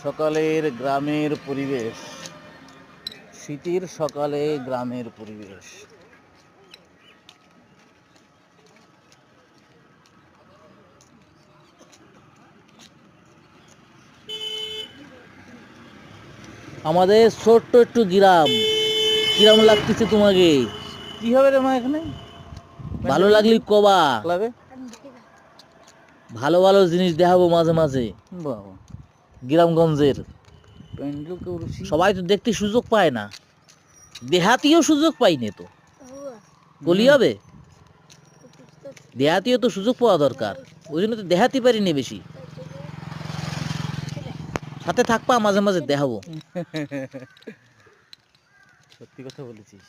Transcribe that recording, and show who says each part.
Speaker 1: সকালের গ্রামের পরিবেশ, শীতের সকালে গ্রামের পরিবেশ। আমাদের ছোট্ট একটু গ্রাম, কিরম লাগতেছে তোমাকে? কি হবে রে মা এখানে? ভালো লাগলে কবা, ভালো ভালো জিনিস দেখাবো মাঝে মাঝে। বাবা, গ্রামগঞ্জের সবাই তো দেখতে সুযোগ পায় না, দেহাতিও সুযোগ পাইনি তো বলি হবে। দেহাতিও তো সুযোগ পাওয়া দরকার, ওই জন্য তো দেহাতি পারিনি বেশি। সাথে থাকবা, মাঝে মাঝে দেখাবো। সত্যি কথা বলেছিস।